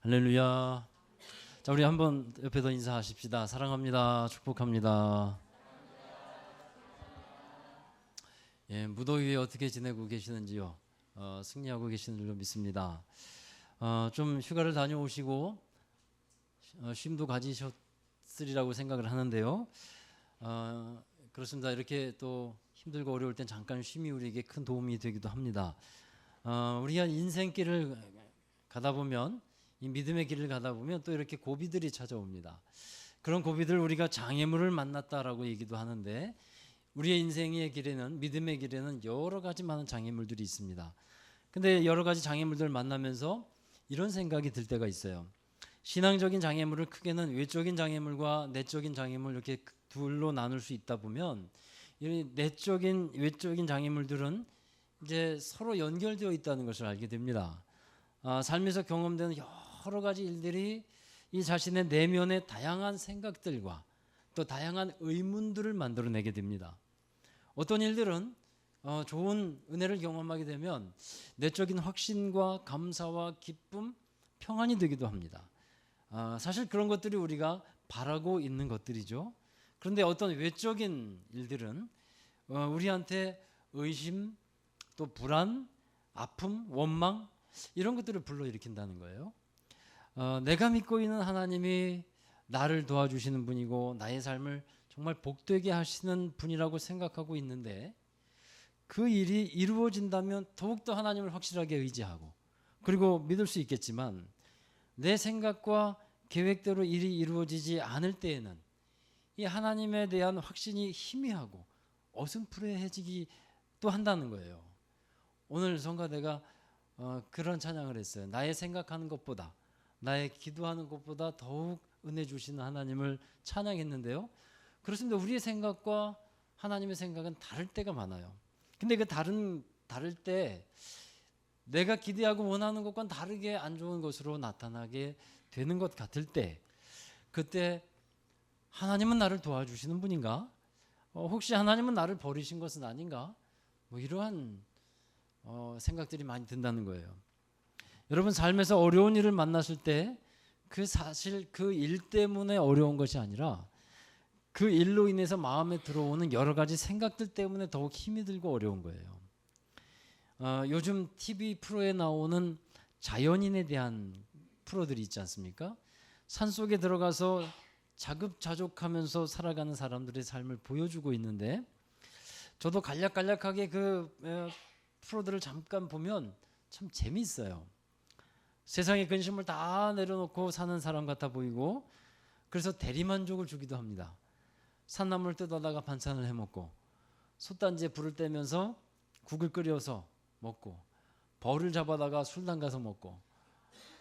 할렐루야. 자, 우리 한번 옆에서 인사하십시다. 사랑합니다. 축복합니다. 예, 무더위에 어떻게 지내고 계시는지요? 승리하고 계시는 줄로 믿습니다. 좀 휴가를 다녀오시고 쉼도 가지셨으리라고 생각을 하는데요. 그렇습니다. 이렇게 또 힘들고 어려울 땐 잠깐 쉼이 우리에게 큰 도움이 되기도 합니다. 우리가 인생길을 가다 보면, 이 믿음의 길을 가다 보면 또 이렇게 고비들이 찾아옵니다. 그런 고비들 우리가 장애물을 만났다라고 얘기도 하는데, 우리의 인생의 길에는, 믿음의 길에는 여러 가지 많은 장애물들이 있습니다. 근데 여러 가지 장애물들을 만나면서 이런 생각이 들 때가 있어요. 신앙적인 장애물을 크게는 외적인 장애물과 내적인 장애물, 이렇게 둘로 나눌 수 있다 보면, 이 내적인 외적인 장애물들은 이제 서로 연결되어 있다는 것을 알게 됩니다. 삶에서 경험되는 여러 가지 일들이 이 자신의 내면의 다양한 생각들과 또 다양한 의문들을 만들어내게 됩니다. 어떤 일들은 좋은 은혜를 경험하게 되면 내적인 확신과 감사와 기쁨, 평안이 되기도 합니다. 사실 그런 것들이 우리가 바라고 있는 것들이죠. 그런데 어떤 외적인 일들은 우리한테 의심, 또 불안, 아픔, 원망, 이런 것들을 불러일으킨다는 거예요. 내가 믿고 있는 하나님이 나를 도와주시는 분이고 나의 삶을 정말 복되게 하시는 분이라고 생각하고 있는데, 그 일이 이루어진다면 더욱더 하나님을 확실하게 의지하고 그리고 믿을 수 있겠지만, 내 생각과 계획대로 일이 이루어지지 않을 때에는 이 하나님에 대한 확신이 희미하고 어슴푸레해지기도 한다는 거예요. 오늘 성가대가 그런 찬양을 했어요. 나의 생각하는 것보다, 나의 기도하는 것보다 더욱 은혜 주시는 하나님을 찬양했는데요. 그렇습니다. 우리의 생각과 하나님의 생각은 다를 때가 많아요. 근데 그 다를 때 내가 기대하고 원하는 것과는 다르게 안 좋은 것으로 나타나게 되는 것 같을 때, 그때 하나님은 나를 도와주시는 분인가? 혹시 하나님은 나를 버리신 것은 아닌가? 이러한 생각들이 많이 든다는 거예요. 여러분, 삶에서 어려운 일을 만났을 때 그 사실 그 일 때문에 어려운 것이 아니라 그 일로 인해서 마음에 들어오는 여러 가지 생각들 때문에 더욱 힘이 들고 어려운 거예요. 요즘 TV 프로에 나오는 자연인에 대한 프로들이 있지 않습니까? 산속에 들어가서 자급자족하면서 살아가는 사람들의 삶을 보여주고 있는데, 저도 간략간략하게 그 프로들을 잠깐 보면 참 재미있어요. 세상의 근심을 다 내려놓고 사는 사람 같아 보이고, 그래서 대리만족을 주기도 합니다. 산나물을 뜯어다가 반찬을 해먹고, 솥단지에 불을 떼면서 국을 끓여서 먹고, 벌을 잡아다가 술 담가서 먹고,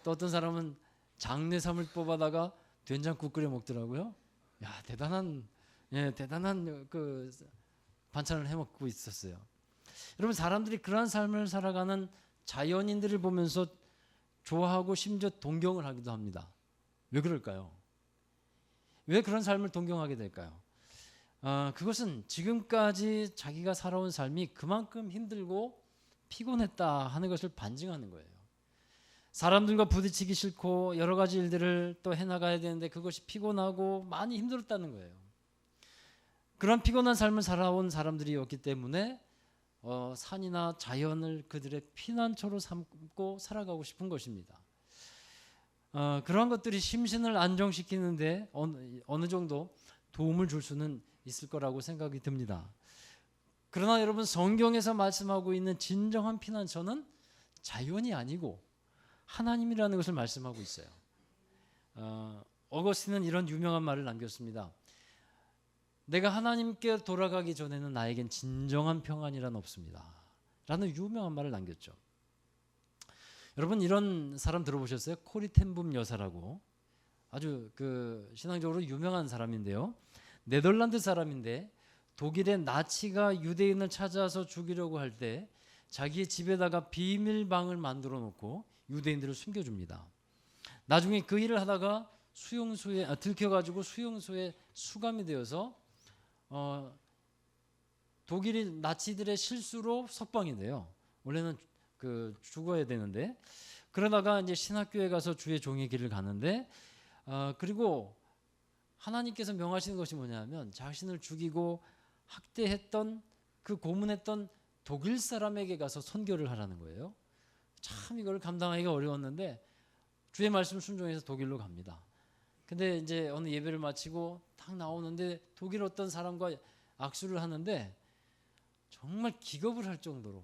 또 어떤 사람은 장내삼을 뽑아다가 된장국 끓여 먹더라고요. 야, 대단한 그 반찬을 해먹고 있었어요. 여러분, 사람들이 그러한 삶을 살아가는 자연인들을 보면서 좋아하고 심지어 동경을 하기도 합니다. 왜 그럴까요? 왜 그런 삶을 동경하게 될까요? 그것은 지금까지 자기가 살아온 삶이 그만큼 힘들고 피곤했다 하는 것을 반증하는 거예요. 사람들과 부딪히기 싫고 여러 가지 일들을 또 해나가야 되는데 그것이 피곤하고 많이 힘들었다는 거예요. 그런 피곤한 삶을 살아온 사람들이었기 때문에 산이나 자연을 그들의 피난처로 삼고 살아가고 싶은 것입니다. 그런 것들이 심신을 안정시키는데 어느 정도 도움을 줄 수는 있을 거라고 생각이 듭니다. 그러나 여러분, 성경에서 말씀하고 있는 진정한 피난처는 자연이 아니고 하나님이라는 것을 말씀하고 있어요. 어거스틴은 이런 유명한 말을 남겼습니다. 내가 하나님께 돌아가기 전에는 나에겐 진정한 평안이란 없습니다 라는 유명한 말을 남겼죠. 여러분, 이런 사람 들어보셨어요? 코리 텐붐 여사라고, 아주 그 신앙적으로 유명한 사람인데요. 네덜란드 사람인데 독일의 나치가 유대인을 찾아서 죽이려고 할 때 자기의 집에다가 비밀방을 만들어 놓고 유대인들을 숨겨줍니다. 나중에 그 일을 하다가 수용소에 들켜가지고 수용소에 수감이 되어서 독일이 나치들의 실수로 석방이 돼요. 원래는 죽어야 되는데 그러다가 이제 신학교에 가서 주의 종의 길을 가는데 그리고 하나님께서 명하시는 것이 뭐냐면 자신을 죽이고 학대했던 그 고문했던 독일 사람에게 가서 선교를 하라는 거예요. 참 이걸 감당하기가 어려웠는데 주의 말씀 순종해서 독일로 갑니다. 근데 이제 어느 예배를 마치고 딱 나오는데 독일 어떤 사람과 악수를 하는데 정말 기겁을 할 정도로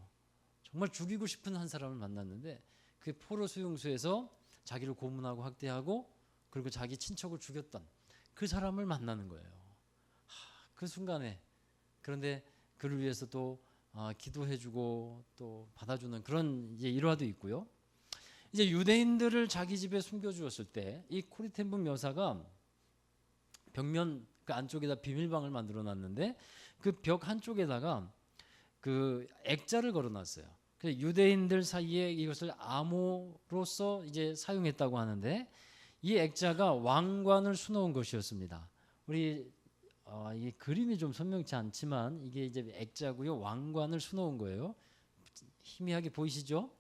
정말 죽이고 싶은 한 사람을 만났는데 그 포로 수용소에서 자기를 고문하고 학대하고 그리고 자기 친척을 죽였던 그 사람을 만나는 거예요. 그 순간에 그런데 그를 위해서 또 기도해주고 또 받아주는 그런 이제 일화도 있고요. 이제 유대인들을 자기 집에 숨겨주었을 때 이 코리텐부 묘사가 벽면 그 안쪽에다 비밀방을 만들어놨는데 그 벽 한쪽에다가 그 액자를 걸어놨어요. 그래서 유대인들 사이에 이것을 암호로서 이제 사용했다고 하는데 이 액자가 왕관을 수놓은 것이었습니다. 우리 이 그림이 좀 선명치 않지만 이게 이제 액자고요. 왕관을 수놓은 거예요. 희미하게 보이시죠?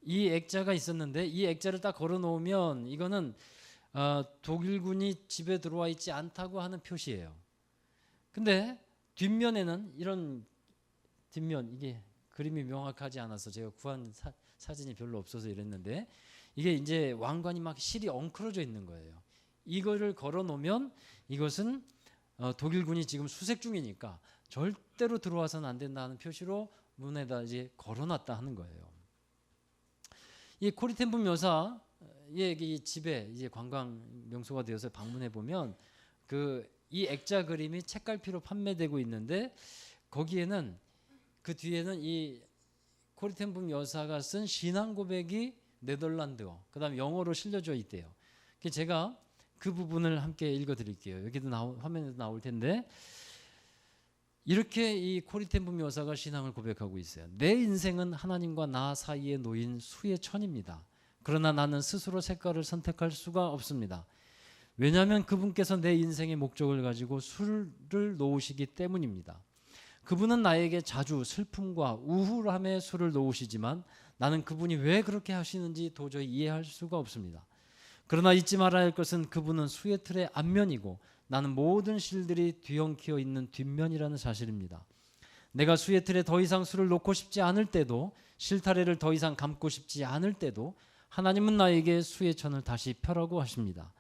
이 액자가 있었는데 이 액자를 딱 걸어놓으면 이거는 독일군이 집에 들어와 있지 않다고 하는 표시예요. 근데 뒷면에는 이런 뒷면 이게 그림이 명확하지 않아서 제가 구한 사진이 별로 없어서 이랬는데 이게 이제 왕관이 막 실이 엉클어져 있는 거예요. 이거를 걸어놓으면 이것은 독일군이 지금 수색 중이니까 절대로 들어와서는 안 된다는 표시로 문에다 이제 걸어놨다 하는 거예요. 이 코리텐부 묘사의 이 집에 이제 관광 명소가 되어서 방문해 보면 이 액자 그림이 책갈피로 판매되고 있는데 거기에는 그 뒤에는 이 코리텐부 묘사가 쓴 신앙 고백이 네덜란드어 그다음 영어로 실려져 있대요. 제가 그 부분을 함께 읽어드릴게요. 여기도 화면에도 나올 텐데 이렇게 이 코리텐부 묘사가 신앙을 고백하고 있어요. 내 인생은 하나님과 나 사이에 놓인 수의 천입니다. 그러나 나는 스스로 색깔을 선택할 수가 없습니다. 왜냐하면 그분께서 내 인생의 목적을 가지고 수를 놓으시기 때문입니다. 그분은 나에게 자주 슬픔과 우울함의 수를 놓으시지만 나는 그분이 왜 그렇게 하시는지 도저히 이해할 수가 없습니다. 그러나 잊지 말아야 할 것은 그분은 수의 틀의 앞면이고 나는 모든 실들이 뒤엉키어 있는 뒷면이라는 사실입니다. 내가 수의 틀에 더 이상 수를 놓고 싶지 않을 때도 실타래를 더 이상 감고 싶지 않을 때도 하나님은 나에게 수의 천을 다시 펴라고 하십니다.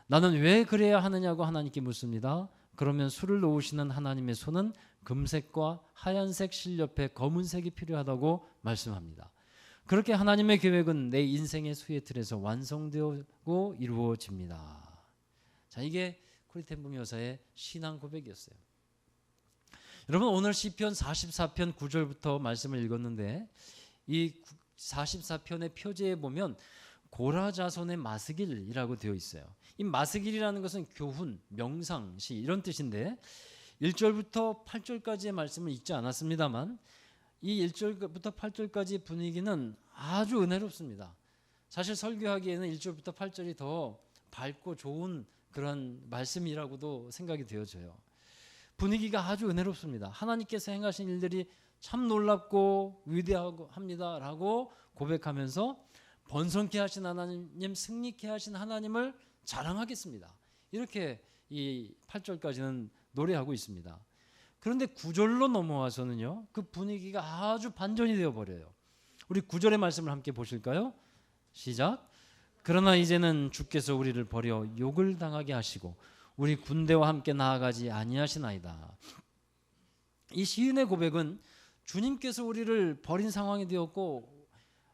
나는 왜 그래야 하느냐고 하나님께 묻습니다. 그러면 수를 놓으시는 하나님의 손은 금색과 하얀색 실 옆에 검은색이 필요하다고 말씀합니다. 그렇게 하나님의 계획은 내 인생의 수의 틀에서 완성되고 이루어집니다. 자, 이게 코리텐부 묘사의 신앙 고백이었어요. 여러분 오늘 시편 44편 9절부터 말씀을 읽었는데 이 44편의 표제에 보면 고라자손의 마스길이라고 되어 있어요. 이 마스길이라는 것은 교훈, 명상, 시 이런 뜻인데 1절부터 8절까지의 말씀을 읽지 않았습니다만 이 1절부터 8절까지 분위기는 아주 은혜롭습니다. 사실 설교하기에는 1절부터 8절이 더 밝고 좋은 그런 말씀이라고도 생각이 되어져요. 분위기가 아주 은혜롭습니다. 하나님께서 행하신 일들이 참 놀랍고 위대하고 합니다라고 고백하면서 번성케 하신 하나님, 승리케 하신 하나님을 자랑하겠습니다. 이렇게 이 8절까지는 노래하고 있습니다. 그런데 9절로 넘어와서는요, 그 분위기가 아주 반전이 되어버려요. 우리 9절의 말씀을 함께 보실까요? 시작. 그러나 이제는 주께서 우리를 버려 욕을 당하게 하시고 우리 군대와 함께 나아가지 아니하시나이다. 이 시인의 고백은 주님께서 우리를 버린 상황이 되었고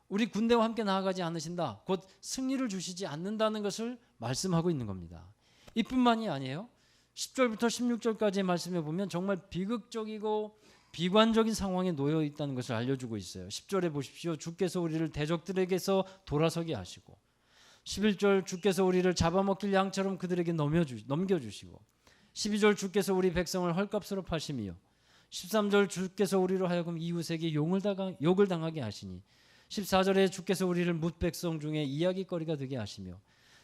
우리 군대와 함께 나아가지 않으신다, 곧 승리를 주시지 않는다는 것을 말씀하고 있는 겁니다. 이뿐만이 아니에요. 10절부터 16절까지의 말씀에 보면 정말 비극적이고 비관적인 상황에 놓여 있다는 것을 알려주고 있어요. 10절에 보십시오. 주께서 우리를 대적들에게서 돌아서게 하시고 11절 주께서 우리를 잡아먹힐 양처럼 그들에게 넘겨주시고 12절 주께서 우리 백성을 헐값으로 파심이요 13절 주께서 우리로 하여금 이웃에게 욕을 당하게 하시니 14절에 주께서 우리를 뭇 백성 중에 이야기거리가 되게 하시며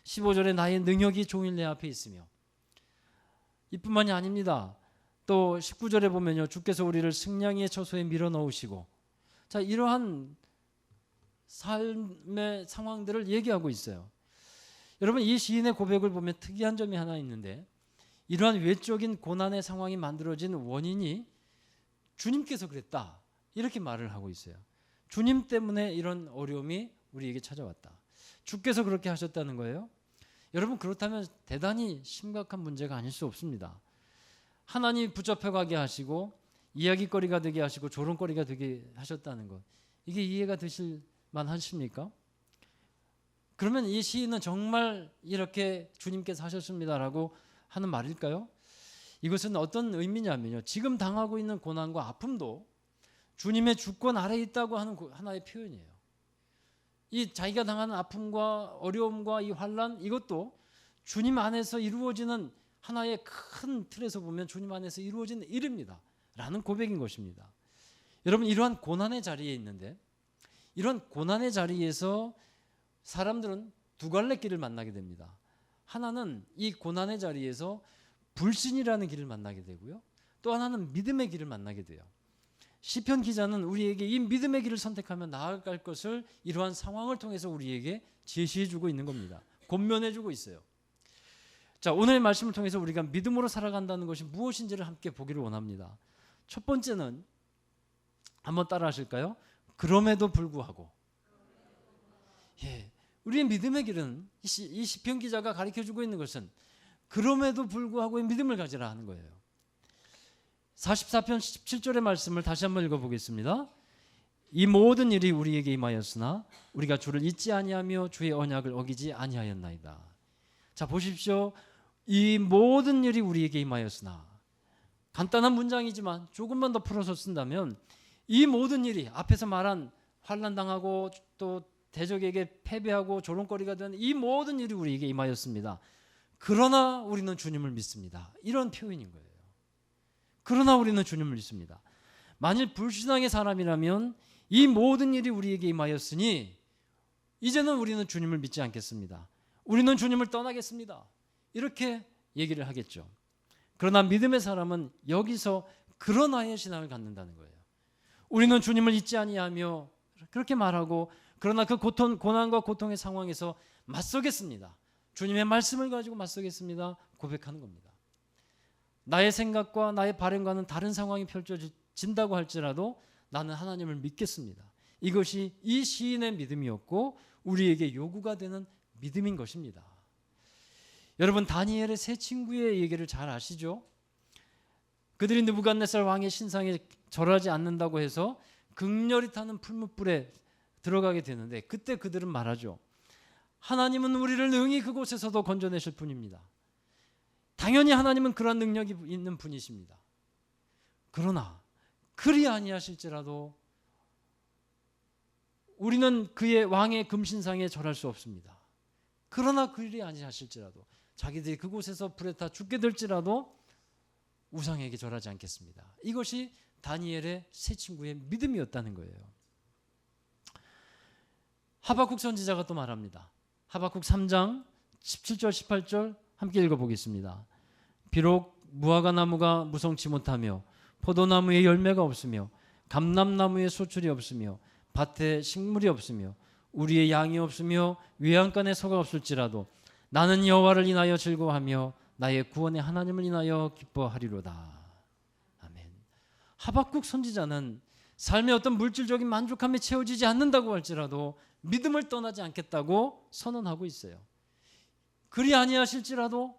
15절에 나의 능력이 종일 내 앞에 있으며 이뿐만이 아닙니다. 또 19절에 보면요, 주께서 우리를 승냥이의 처소에 밀어넣으시고, 자, 이러한 삶의 상황들을 얘기하고 있어요. 여러분, 이 시인의 고백을 보면 특이한 점이 하나 있는데, 이러한 외적인 고난의 상황이 만들어진 원인이 주님께서 그랬다, 이렇게 말을 하고 있어요. 주님 때문에 이런 어려움이 우리에게 찾아왔다. 주께서 그렇게 하셨다는 거예요. 여러분, 그렇다면 대단히 심각한 문제가 아닐 수 없습니다. 하나님 붙잡혀가게 하시고 이야기거리가 되게 하시고 조롱거리가 되게 하셨다는 것, 이게 이해가 되실 만하십니까? 그러면 이 시인은 정말 이렇게 주님께서 하셨습니다라고 하는 말일까요? 이것은 어떤 의미냐면요, 지금 당하고 있는 고난과 아픔도 주님의 주권 아래에 있다고 하는 하나의 표현이에요. 이 자기가 당하는 아픔과 어려움과 이 환난, 이것도 주님 안에서 이루어지는 하나의 큰 틀에서 보면 주님 안에서 이루어지는 일입니다 라는 고백인 것입니다. 여러분, 이러한 고난의 자리에 있는데, 이런 고난의 자리에서 사람들은 두 갈래 길을 만나게 됩니다. 하나는 이 고난의 자리에서 불신이라는 길을 만나게 되고요, 또 하나는 믿음의 길을 만나게 돼요. 시편 기자는 우리에게 이 믿음의 길을 선택하면 나아갈 것을 이러한 상황을 통해서 우리에게 제시해 주고 있는 겁니다. 권면해 주고 있어요. 자, 오늘의 말씀을 통해서 우리가 믿음으로 살아간다는 것이 무엇인지를 함께 보기를 원합니다. 첫 번째는 한번 따라 하실까요? 그럼에도 불구하고. 예, 우리의 믿음의 길은 이 시편 기자가 가르쳐주고 있는 것은 그럼에도 불구하고의 믿음을 가지라 하는 거예요. 44편 17절의 말씀을 다시 한번 읽어보겠습니다. 이 모든 일이 우리에게 임하였으나 우리가 주를 잊지 아니하며 주의 언약을 어기지 아니하였나이다. 자, 보십시오. 이 모든 일이 우리에게 임하였으나, 간단한 문장이지만 조금만 더 풀어서 쓴다면, 이 모든 일이 앞에서 말한 환난당하고 또 대적에게 패배하고 조롱거리가 된 이 모든 일이 우리에게 임하였습니다. 그러나 우리는 주님을 믿습니다. 이런 표현인 거예요. 그러나 우리는 주님을 믿습니다. 만일 불신앙의 사람이라면 이 모든 일이 우리에게 임하였으니 이제는 우리는 주님을 믿지 않겠습니다. 우리는 주님을 떠나겠습니다. 이렇게 얘기를 하겠죠. 그러나 믿음의 사람은 여기서 그러나의 신앙을 갖는다는 거예요. 우리는 주님을 잊지 아니하며 그렇게 말하고, 그러나 그 고난과 고통의 상황에서 맞서겠습니다. 주님의 말씀을 가지고 맞서겠습니다. 고백하는 겁니다. 나의 생각과 나의 바램과는 다른 상황이 펼쳐진다고 할지라도 나는 하나님을 믿겠습니다. 이것이 이 시인의 믿음이었고 우리에게 요구가 되는 믿음인 것입니다. 여러분, 다니엘의 세 친구의 얘기를 잘 아시죠? 그들이 느부갓네살 왕의 신상에 절하지 않는다고 해서 극렬히 타는 풀무불에 들어가게 되는데, 그때 그들은 말하죠. 하나님은 우리를 능히 그곳에서도 건져내실 분입니다. 당연히 하나님은 그런 능력이 있는 분이십니다. 그러나 그리 아니하실지라도 우리는 그의 왕의 금신상에 절할 수 없습니다. 그러나 그리 아니하실지라도 자기들이 그곳에서 불에 타 죽게 될지라도 우상에게 절하지 않겠습니다. 이것이 다니엘의 세 친구의 믿음이었다는 거예요. 하박국 선지자가 또 말합니다. 하박국 3장 17절 18절 함께 읽어보겠습니다. 비록 무화과 나무가 무성치 못하며 포도나무에 열매가 없으며 감람나무에 소출이 없으며 밭에 식물이 없으며 우리의 양이 없으며 외양간에 소가 없을지라도 나는 여호와를 인하여 즐거워하며 나의 구원의 하나님을 인하여 기뻐하리로다. 아멘. 하박국 선지자는 삶의 어떤 물질적인 만족함에 채워지지 않는다고 할지라도 믿음을 떠나지 않겠다고 선언하고 있어요. 그리 아니하실지라도,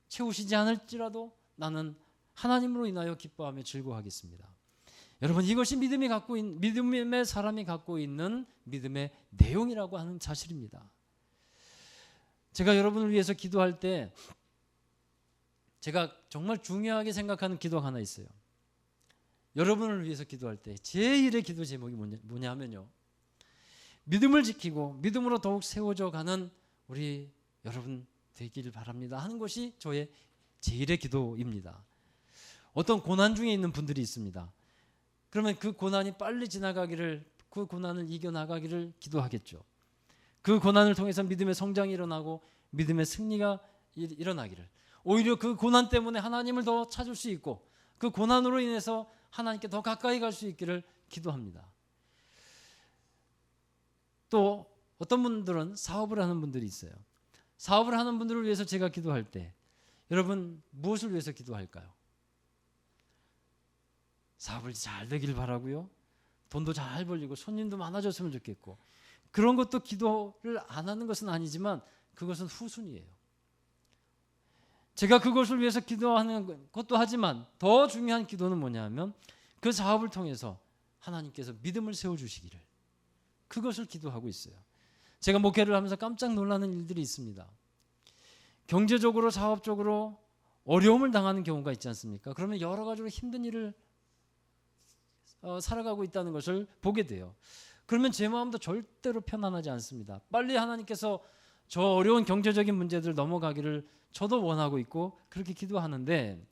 채우시지 않을지라도 나는 하나님으로 인하여 기뻐하며 즐거워하겠습니다. 여러분, 이것이 믿음의 사람이 갖고 있는 믿음의 내용이라고 하는 사실입니다. 제가 여러분을 위해서 기도할 때 제가 정말 중요하게 생각하는 기도가 하나 있어요. 여러분을 위해서 기도할 때 제1의 기도 제목이 뭐냐면요, 믿음을 지키고 믿음으로 더욱 세워져 가는 우리 여러분 되기를 바랍니다 하는 것이 저의 제1의 기도입니다. 어떤 고난 중에 있는 분들이 있습니다. 그러면 그 고난이 빨리 지나가기를, 그 고난을 이겨나가기를 기도하겠죠. 그 고난을 통해서 믿음의 성장이 일어나고 믿음의 승리가 일어나기를, 오히려 그 고난 때문에 하나님을 더 찾을 수 있고 그 고난으로 인해서 하나님께 더 가까이 갈 수 있기를 기도합니다. 또 어떤 분들은 사업을 하는 분들이 있어요. 사업을 하는 분들을 위해서 제가 기도할 때 여러분 무엇을 위해서 기도할까요? 사업을 잘 되길 바라고요. 돈도 잘 벌리고 손님도 많아졌으면 좋겠고, 그런 것도 기도를 안 하는 것은 아니지만 그것은 후순위예요. 제가 그것을 위해서 기도하는 것도 하지만 더 중요한 기도는 뭐냐면 그 사업을 통해서 하나님께서 믿음을 세워주시기를, 그것을 기도하고 있어요. 제가 목회를 하면서 깜짝 놀라는 일들이 있습니다. 경제적으로 사업적으로 어려움을 당하는 경우가 있지 않습니까? 그러면 여러 가지로 힘든 일을 살아가고 있다는 것을 보게 돼요. 그러면 제 마음도 절대로 편안하지 않습니다. 빨리 하나님께서 저 어려운 경제적인 문제들 넘어가기를 저도 원하고 있고 그렇게 기도하는데,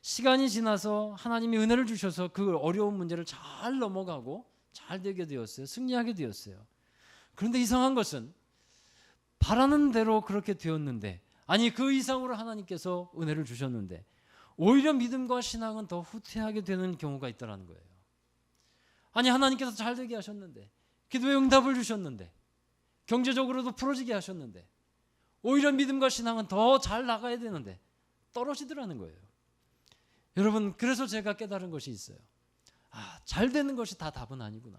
시간이 지나서 하나님이 은혜를 주셔서 그 어려운 문제를 잘 넘어가고 잘 되게 되었어요. 승리하게 되었어요. 그런데 이상한 것은 바라는 대로 그렇게 되었는데, 아니 그 이상으로 하나님께서 은혜를 주셨는데 오히려 믿음과 신앙은 더 후퇴하게 되는 경우가 있다는 거예요. 아니 하나님께서 잘 되게 하셨는데, 기도에 응답을 주셨는데, 경제적으로도 풀어지게 하셨는데 오히려 믿음과 신앙은 더 잘 나가야 되는데 떨어지더라는 거예요. 여러분, 그래서 제가 깨달은 것이 있어요. 잘 되는 것이 다 답은 아니구나.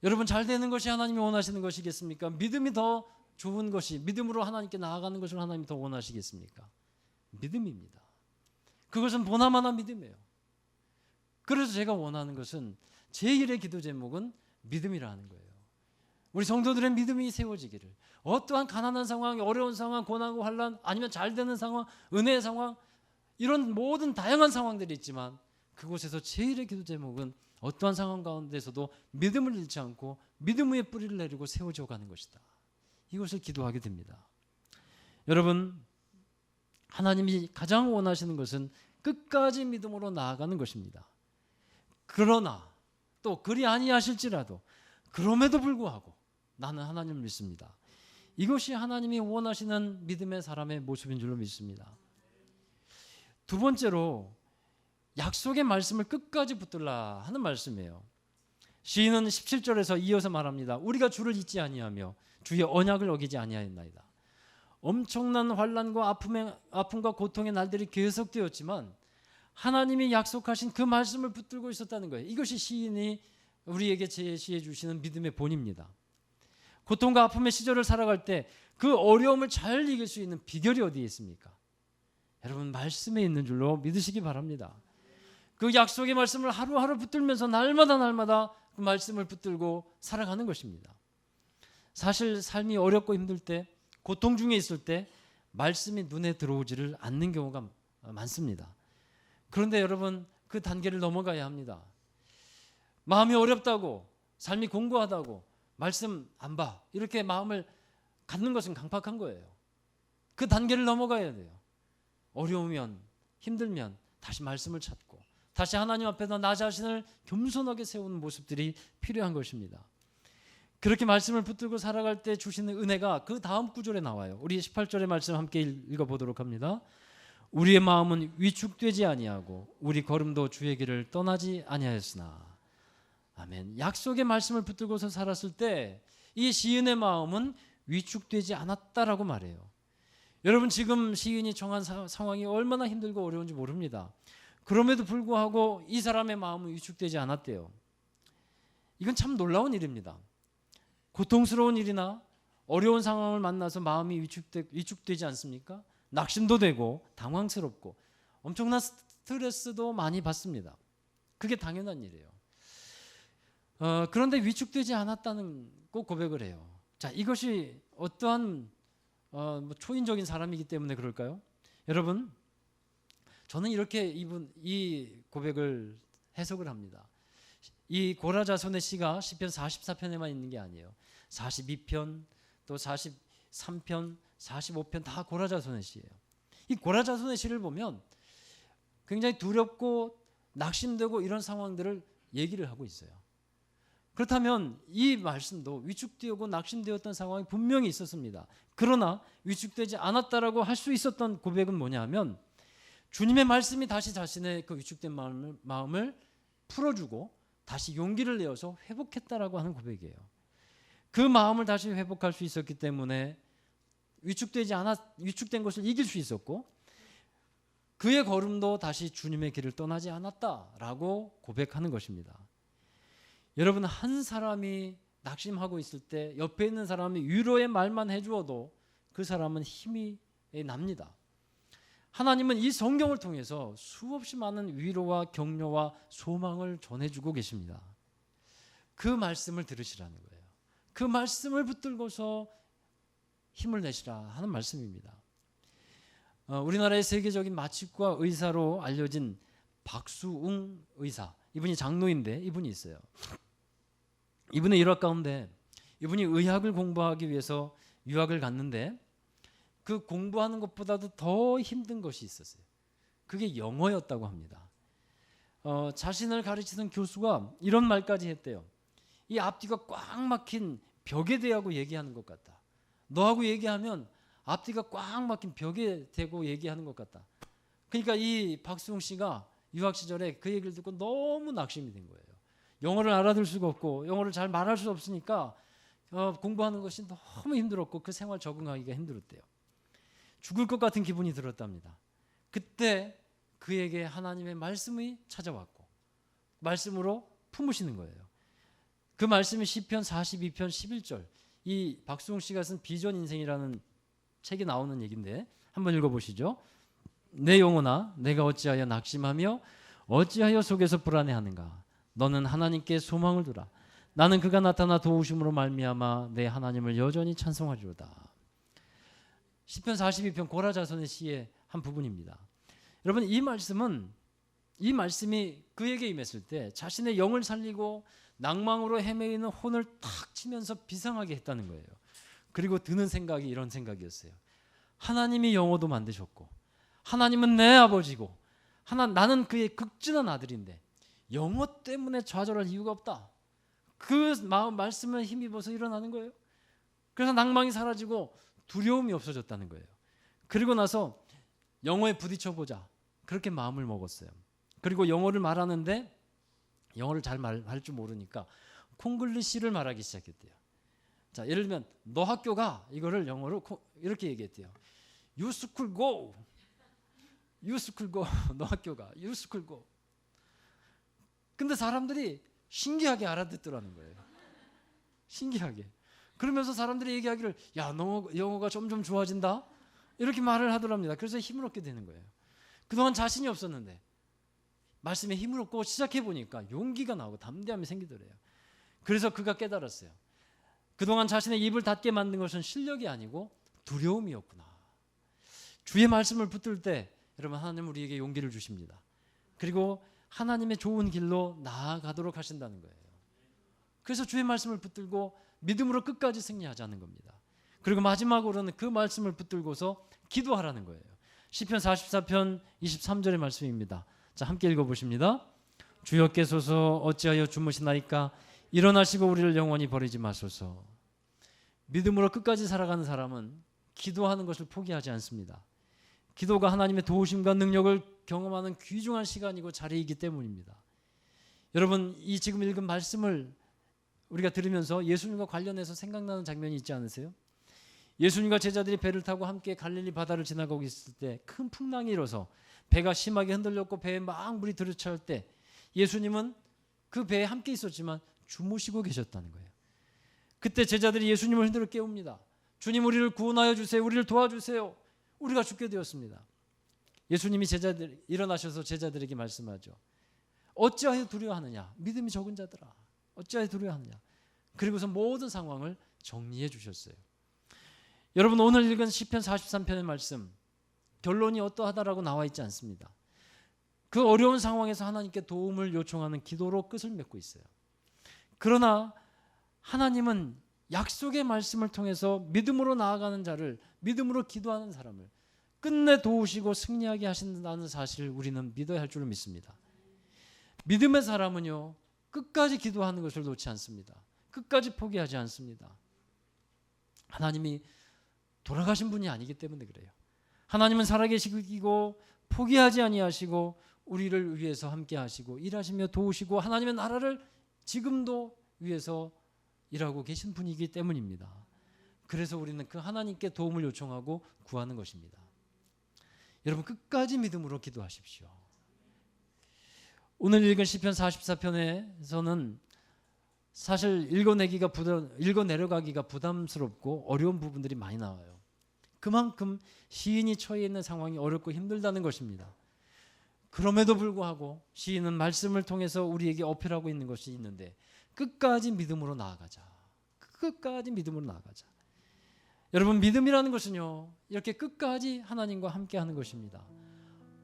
여러분, 잘 되는 것이 하나님이 원하시는 것이겠습니까? 믿음이 더 좋은 것이, 믿음으로 하나님께 나아가는 것을 하나님이 더 원하시겠습니까? 믿음입니다. 그것은 보나마나 믿음이에요. 그래서 제가 원하는 것은, 제1의 기도 제목은 믿음이라는 거예요. 우리 성도들의 믿음이 세워지기를, 어떠한 가난한 상황, 어려운 상황, 고난과 환난, 아니면 잘 되는 상황, 은혜의 상황, 이런 모든 다양한 상황들이 있지만 그곳에서 제1의 기도 제목은 어떠한 상황 가운데서도 믿음을 잃지 않고 믿음 위에 뿌리를 내리고 세워져 가는 것이다. 이것을 기도하게 됩니다. 여러분, 하나님이 가장 원하시는 것은 끝까지 믿음으로 나아가는 것입니다. 그러나 또 그리 아니하실지라도 그럼에도 불구하고 나는 하나님을 믿습니다. 이것이 하나님이 원하시는 믿음의 사람의 모습인 줄로 믿습니다. 두 번째로, 약속의 말씀을 끝까지 붙들라 하는 말씀이에요. 시인은 17절에서 이어서 말합니다. 우리가 주를 잊지 아니하며 주의 언약을 어기지 아니하였나이다. 엄청난 환난과 아픔과 고통의 날들이 계속되었지만 하나님이 약속하신 그 말씀을 붙들고 있었다는 거예요. 이것이 시인이 우리에게 제시해 주시는 믿음의 본입니다. 고통과 아픔의 시절을 살아갈 때 그 어려움을 잘 이길 수 있는 비결이 어디에 있습니까? 여러분, 말씀에 있는 줄로 믿으시기 바랍니다. 그 약속의 말씀을 하루하루 붙들면서 날마다 그 말씀을 붙들고 살아가는 것입니다. 사실 삶이 어렵고 힘들 때, 고통 중에 있을 때 말씀이 눈에 들어오지를 않는 경우가 많습니다. 그런데 여러분, 그 단계를 넘어가야 합니다. 마음이 어렵다고, 삶이 공고하다고 말씀 안 봐, 이렇게 마음을 갖는 것은 강팍한 거예요. 그 단계를 넘어가야 돼요. 어려우면, 힘들면 다시 말씀을 찾고 다시 하나님 앞에서 나 자신을 겸손하게 세우는 모습들이 필요한 것입니다. 그렇게 말씀을 붙들고 살아갈 때 주시는 은혜가 그 다음 구절에 나와요. 우리 18절의 말씀 함께 읽어보도록 합니다. 우리의 마음은 위축되지 아니하고 우리 걸음도 주의 길을 떠나지 아니하였으나. 아멘. 약속의 말씀을 붙들고서 살았을 때 이 시인의 마음은 위축되지 않았다라고 말해요. 여러분, 지금 시인이 처한 상황이 얼마나 힘들고 어려운지 모릅니다. 그럼에도 불구하고 이 사람의 마음은 위축되지 않았대요. 이건 참 놀라운 일입니다. 고통스러운 일이나 어려운 상황을 만나서 마음이 위축되지 않습니까? 낙심도 되고 당황스럽고 엄청난 스트레스도 많이 받습니다. 그게 당연한 일이에요. 그런데 위축되지 않았다는 꼭 고백을 해요. 자, 이것이 어떠한 초인적인 사람이기 때문에 그럴까요? 여러분, 저는 이렇게 이 고백을 해석을 합니다. 이 고라자손의 시가 시편 44편에만 있는 게 아니에요. 42편, 또 43편, 45편 다 고라자손의 시예요. 이 고라자손의 시를 보면 굉장히 두렵고 낙심되고 이런 상황들을 얘기를 하고 있어요. 그렇다면 이 말씀도 위축되고 낙심되었던 상황이 분명히 있었습니다. 그러나 위축되지 않았다라고 할 수 있었던 고백은 뭐냐면, 주님의 말씀이 다시 자신의 그 위축된 마음을 풀어주고 다시 용기를 내어서 회복했다라고 하는 고백이에요. 그 마음을 다시 회복할 수 있었기 때문에 위축된 것을 이길 수 있었고, 그의 걸음도 다시 주님의 길을 떠나지 않았다라고 고백하는 것입니다. 여러분, 한 사람이 낙심하고 있을 때 옆에 있는 사람이 위로의 말만 해주어도 그 사람은 힘이 납니다. 하나님은 이 성경을 통해서 수없이 많은 위로와 격려와 소망을 전해주고 계십니다. 그 말씀을 들으시라는 거예요. 그 말씀을 붙들고서 힘을 내시라 하는 말씀입니다. 우리나라의 세계적인 마취과 의사로 알려진 박수웅 의사, 이분이 장로인데 이분이 있어요. 이분의 일화 가운데 이분이 의학을 공부하기 위해서 유학을 갔는데 그 공부하는 것보다도 더 힘든 것이 있었어요. 그게 영어였다고 합니다. 자신을 가르치던 교수가 이런 말까지 했대요. 이 앞뒤가 꽉 막힌 벽에 대하고 얘기하는 것 같다. 너하고 얘기하면 앞뒤가 꽉 막힌 벽에 대고 얘기하는 것 같다. 그러니까 이 박수웅 씨가 유학 시절에 그 얘기를 듣고 너무 낙심이 된 거예요. 영어를 알아들 수가 없고 영어를 잘 말할 수 없으니까 공부하는 것이 너무 힘들었고 그 생활 적응하기가 힘들었대요. 죽을 것 같은 기분이 들었답니다. 그때 그에게 하나님의 말씀이 찾아왔고 말씀으로 품으시는 거예요. 그 말씀이 시편 42편 11절, 이 박수웅 씨가 쓴 비전 인생이라는 책에 나오는 얘기인데 한번 읽어보시죠. 내 영혼아, 내가 어찌하여 낙심하며 어찌하여 속에서 불안해하는가. 너는 하나님께 소망을 두라. 나는 그가 나타나 도우심으로 말미암아 내 하나님을 여전히 찬송하리로다. 시편 42편 고라자손의 시의 한 부분입니다. 여러분, 이 말씀이 그에게 임했을 때 자신의 영을 살리고 낭망으로 헤매이는 혼을 탁 치면서 비상하게 했다는 거예요. 그리고 드는 생각이 이런 생각이었어요. 하나님이 영어도 만드셨고 하나님은 내 아버지고 나는 그의 극진한 아들인데 영어 때문에 좌절할 이유가 없다. 그 말씀에 힘입어서 일어나는 거예요. 그래서 낭망이 사라지고 두려움이 없어졌다는 거예요. 그리고 나서 영어에 부딪혀보자, 그렇게 마음을 먹었어요. 그리고 영어를 말하는데 영어를 잘 말할 줄 모르니까 콩글리시를 말하기 시작했대요. 자, 예를 들면 너 학교 가, 이거를 영어로 이렇게 얘기했대요. You school go. You school go. 너 학교 가. You school go. 근데 사람들이 신기하게 알아듣더라는 거예요. 신기하게. 그러면서 사람들이 얘기하기를 야, 너 영어가 점점 좋아진다, 이렇게 말을 하더랍니다. 그래서 힘을 얻게 되는 거예요. 그동안 자신이 없었는데 말씀에 힘을 얻고 시작해보니까 용기가 나오고 담대함이 생기더래요. 그래서 그가 깨달았어요. 그동안 자신의 입을 닫게 만든 것은 실력이 아니고 두려움이었구나. 주의 말씀을 붙들 때 여러분, 하나님 우리에게 용기를 주십니다. 그리고 하나님의 좋은 길로 나아가도록 하신다는 거예요. 그래서 주의 말씀을 붙들고 믿음으로 끝까지 승리하자는 겁니다. 그리고 마지막으로는 그 말씀을 붙들고서 기도하라는 거예요. 시편 44편 23절의 말씀입니다. 자, 함께 읽어보십니다. 주여께서서 어찌하여 주무시나이까. 일어나시고 우리를 영원히 버리지 마소서. 믿음으로 끝까지 살아가는 사람은 기도하는 것을 포기하지 않습니다. 기도가 하나님의 도우심과 능력을 경험하는 귀중한 시간이고 자리이기 때문입니다. 여러분, 이 지금 읽은 말씀을 우리가 들으면서 예수님과 관련해서 생각나는 장면이 있지 않으세요? 예수님과 제자들이 배를 타고 함께 갈릴리 바다를 지나가고 있을 때 큰 풍랑이 일어서 배가 심하게 흔들렸고 배에 막 물이 들이찰 때 예수님은 그 배에 함께 있었지만 주무시고 계셨다는 거예요. 그때 제자들이 예수님을 흔들어 깨웁니다. 주님, 우리를 구원하여 주세요. 우리를 도와주세요. 우리가 죽게 되었습니다. 예수님이 일어나셔서 제자들에게 말씀하죠. 어찌하여 두려워하느냐. 믿음이 적은 자들아, 어찌하여 두려워하느냐. 그리고서 모든 상황을 정리해 주셨어요. 여러분, 오늘 읽은 시편 43편의 말씀, 결론이 어떠하다라고 나와 있지 않습니다. 그 어려운 상황에서 하나님께 도움을 요청하는 기도로 끝을 맺고 있어요. 그러나 하나님은 약속의 말씀을 통해서 믿음으로 나아가는 자를, 믿음으로 기도하는 사람을 끝내 도우시고 승리하게 하신다는 사실을 우리는 믿어야 할 줄로 믿습니다. 믿음의 사람은요, 끝까지 기도하는 것을 놓지 않습니다. 끝까지 포기하지 않습니다. 하나님이 돌아가신 분이 아니기 때문에 그래요. 하나님은 살아계시고 포기하지 아니하시고 우리를 위해서 함께 하시고 일하시며 도우시고 하나님의 나라를 지금도 위해서 일하고 계신 분이기 때문입니다. 그래서 우리는 그 하나님께 도움을 요청하고 구하는 것입니다. 여러분 끝까지 믿음으로 기도하십시오. 오늘 읽은 시편 44편에서는 사실 읽어내려가기가 부담스럽고 어려운 부분들이 많이 나와요. 그만큼 시인이 처해 있는 상황이 어렵고 힘들다는 것입니다. 그럼에도 불구하고 시인은 말씀을 통해서 우리에게 어필하고 있는 것이 있는데 끝까지 믿음으로 나아가자. 끝까지 믿음으로 나아가자. 여러분 믿음이라는 것은요 이렇게 끝까지 하나님과 함께하는 것입니다.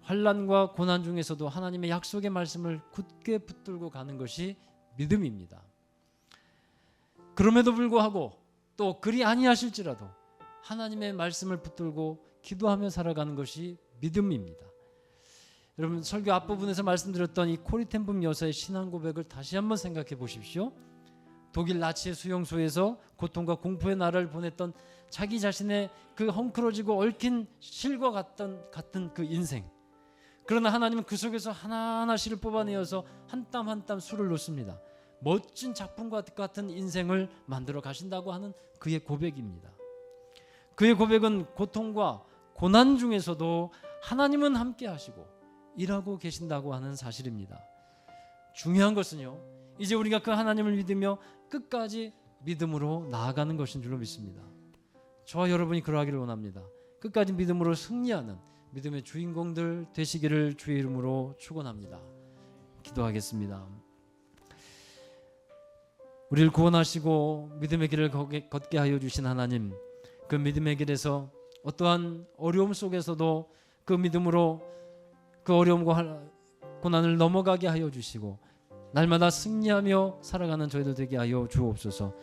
환난과 고난 중에서도 하나님의 약속의 말씀을 굳게 붙들고 가는 것이 믿음입니다. 그럼에도 불구하고 또 그리 아니하실지라도 하나님의 말씀을 붙들고 기도하며 살아가는 것이 믿음입니다. 여러분 설교 앞부분에서 말씀드렸던 이 코리텐붐 여사의 신앙 고백을 다시 한번 생각해 보십시오. 독일 나치의 수용소에서 고통과 공포의 나라를 보냈던 자기 자신의 그 헝클어지고 얽힌 실과 같은 그 인생. 그러나 하나님은 그 속에서 하나하나 실을 뽑아내어서 한 땀 한 땀 술을 놓습니다. 멋진 작품과 같은 인생을 만들어 가신다고 하는 그의 고백입니다. 그의 고백은 고통과 고난 중에서도 하나님은 함께 하시고 일하고 계신다고 하는 사실입니다. 중요한 것은요 이제 우리가 그 하나님을 믿으며 끝까지 믿음으로 나아가는 것인 줄로 믿습니다. 저와 여러분이 그러하기를 원합니다. 끝까지 믿음으로 승리하는 믿음의 주인공들 되시기를 주의 이름으로 축원합니다. 기도하겠습니다. 우리를 구원하시고 믿음의 길을 걷게 하여 주신 하나님, 그 믿음의 길에서 어떠한 어려움 속에서도 그 믿음으로 그 어려움과 고난을 넘어가게 하여 주시고 날마다 승리하며 살아가는 저희들 되게 하여 주옵소서.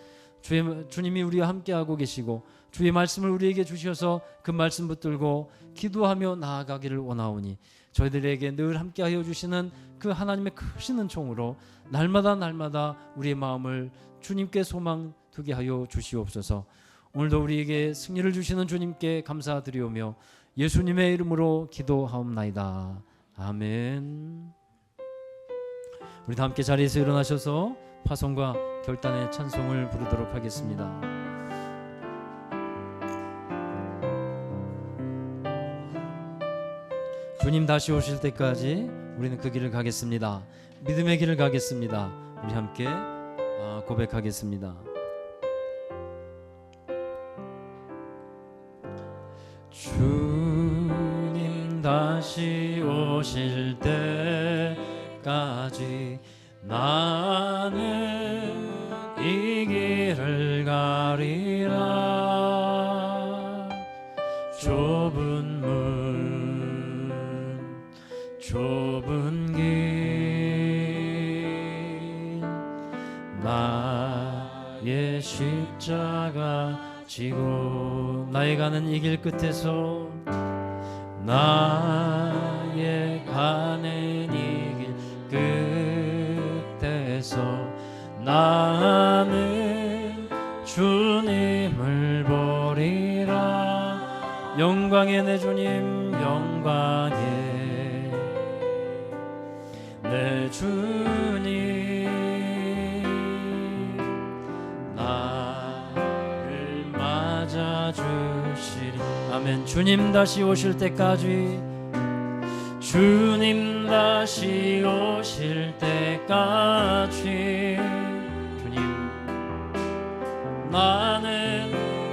주님이 우리와 함께하고 계시고 주의 말씀을 우리에게 주셔서 그 말씀 붙들고 기도하며 나아가기를 원하오니 저희들에게 늘 함께하여 주시는 그 하나님의 크신 은총으로 날마다 우리의 마음을 주님께 소망 두게 하여 주시옵소서. 오늘도 우리에게 승리를 주시는 주님께 감사드리오며 예수님의 이름으로 기도하옵나이다. 아멘. 우리 다 함께 자리에서 일어나셔서 파송과 결단의 찬송을 부르도록 하겠습니다. 주님 다시 오실 때까지 우리는 그 길을 가겠습니다. 믿음의 길을 가겠습니다. 우리 함께 고백하겠습니다. 주님 다시 오실 때까지 나는 이 길을 가리라. 좁은 문 좁은 길 나의 십자가 지고 나의 가는 이 길 끝에서 나의 가는 이 길 끝에서 나는 주님을 보리라. 영광의 내 주님 영광의 내 주님 나를 맞아주시리. 아멘. 주님 다시 오실 때까지 주님 다시 오실 때까지 주님 나는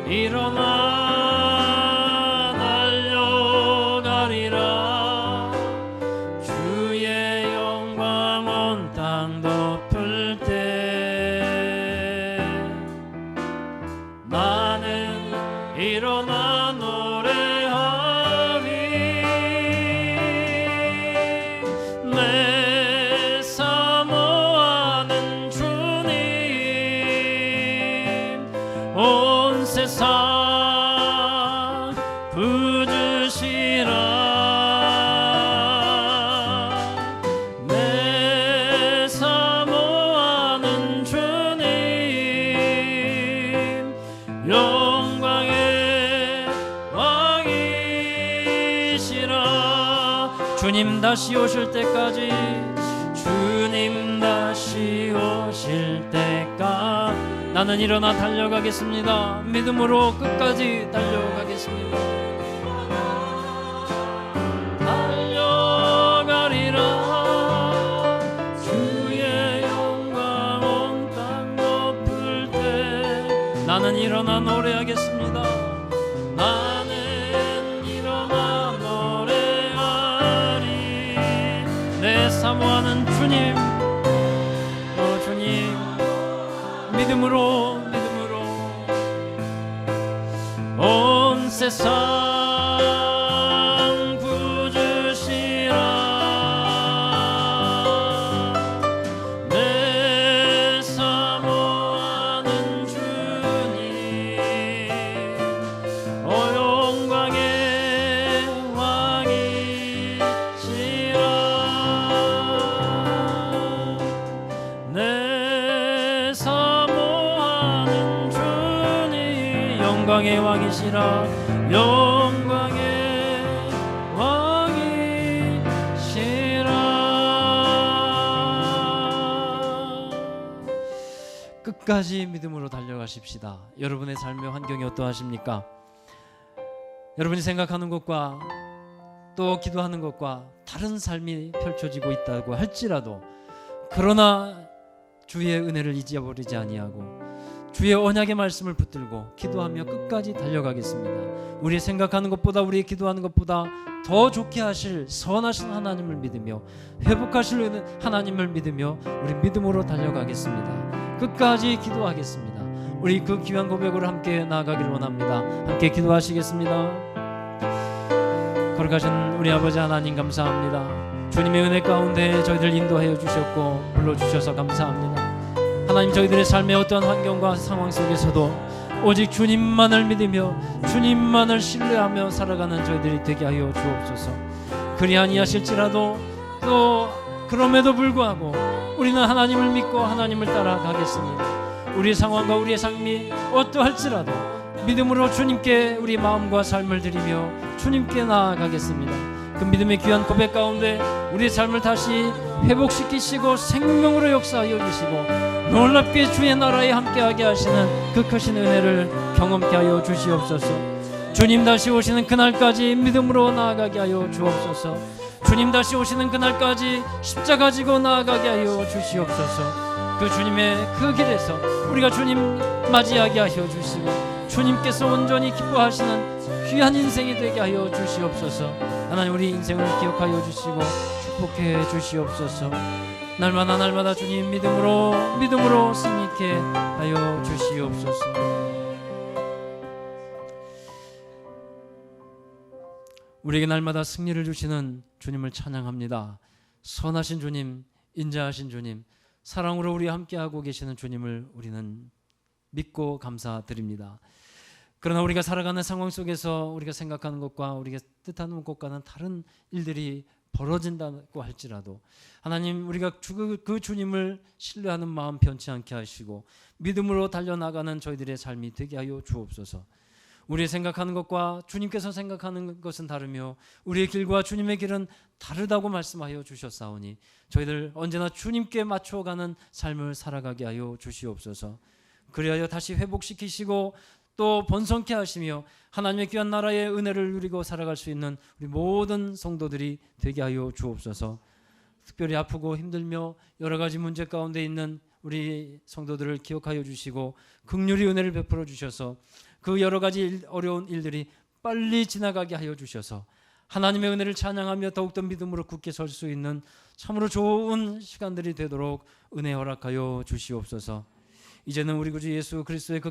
일어나 달려가리라. 주의 영광 온 땅 덮을 때 나는 일어나 노래하리. 내 사모하는 주님 온 세상 부주시라. 내 사모하는 주님 영광의 왕이시라. 주님 다시 오실 때까지 주님 다시 오실 때까지 나는 일어나 달려가겠습니다. 믿음으로 끝까지 달려가겠습니다. 달려가리라. 주의 영광 온 땅 덮을 때 나는 일어나 노래하겠습니다. 나는 일어나 노래하리. 내 사모하는 주님, 주님, 믿음으로 온 세상 부주시라. 내 사모하는 주님, 영광의 왕이시라. 내 사모하는 주님, 영광의 왕이시라. 영광의 왕이시라. 끝까지 믿음으로 달려가십시다. 여러분의 삶의 환경이 어떠하십니까? 여러분이 생각하는 것과 또 기도하는 것과 다른 삶이 펼쳐지고 있다고 할지라도, 그러나 주의 은혜를 잊어버리지 아니하고 주의 언약의 말씀을 붙들고 기도하며 끝까지 달려가겠습니다. 우리 생각하는 것보다, 우리 기도하는 것보다 더 좋게 하실 선하신 하나님을 믿으며 회복하실 하나님을 믿으며 우리 믿음으로 달려가겠습니다. 끝까지 기도하겠습니다. 우리 그 귀한 고백으로 함께 나아가기를 원합니다. 함께 기도하시겠습니다. 거룩하신 우리 아버지 하나님, 감사합니다. 주님의 은혜 가운데 저희들 인도하여 주셨고 불러주셔서 감사합니다. 하나님, 저희들의 삶의 어떠한 환경과 상황 속에서도 오직 주님만을 믿으며 주님만을 신뢰하며 살아가는 저희들이 되게 하여 주옵소서. 그리 아니하실지라도 또 그럼에도 불구하고 우리는 하나님을 믿고 하나님을 따라가겠습니다. 우리의 상황과 우리의 삶이 어떠할지라도 믿음으로 주님께 우리 마음과 삶을 드리며 주님께 나아가겠습니다. 그 믿음의 귀한 고백 가운데 우리의 삶을 다시 회복시키시고 생명으로 역사하여 주시고 놀랍게 주의 나라에 함께하게 하시는 그 크신 은혜를 경험케 하여 주시옵소서. 주님 다시 오시는 그날까지 믿음으로 나아가게 하여 주옵소서. 주님 다시 오시는 그날까지 십자가 지고 나아가게 하여 주시옵소서. 그 주님의 그 길에서 우리가 주님 맞이하게 하여 주시고 주님께서 온전히 기뻐하시는 귀한 인생이 되게 하여 주시옵소서. 하나님, 우리 인생을 기억하여 주시고 축복해 주시옵소서. 날마다 주님 믿음으로 승리케 하여 주시옵소서. 우리에게 날마다 승리를 주시는 주님을 찬양합니다. 선하신 주님, 인자하신 주님, 사랑으로 우리와 함께하고 계시는 주님을 우리는 믿고 감사드립니다. 그러나 우리가 살아가는 상황 속에서 우리가 생각하는 것과 우리가 뜻하는 것과는 다른 일들이 벌어진다고 할지라도 하나님, 우리가 그 주님을 신뢰하는 마음 변치 않게 하시고 믿음으로 달려나가는 저희들의 삶이 되게 하여 주옵소서. 우리의 생각하는 것과 주님께서 생각하는 것은 다르며 우리의 길과 주님의 길은 다르다고 말씀하여 주셨사오니 저희들 언제나 주님께 맞춰가는 삶을 살아가게 하여 주시옵소서. 그리하여 다시 회복시키시고 또 번성케 하시며 하나님의 귀한 나라의 은혜를 누리고 살아갈 수 있는 우리 모든 성도들이 되게 하여 주옵소서. 특별히 아프고 힘들며 여러 가지 문제 가운데 있는 우리 성도들을 기억하여 주시고 긍휼히 은혜를 베풀어 주셔서 그 여러 가지 어려운 일들이 빨리 지나가게 하여 주셔서 하나님의 은혜를 찬양하며 더욱더 믿음으로 굳게 설 수 있는 참으로 좋은 시간들이 되도록 은혜 허락하여 주시옵소서. 이제는 우리 구주 예수 그리스도의 그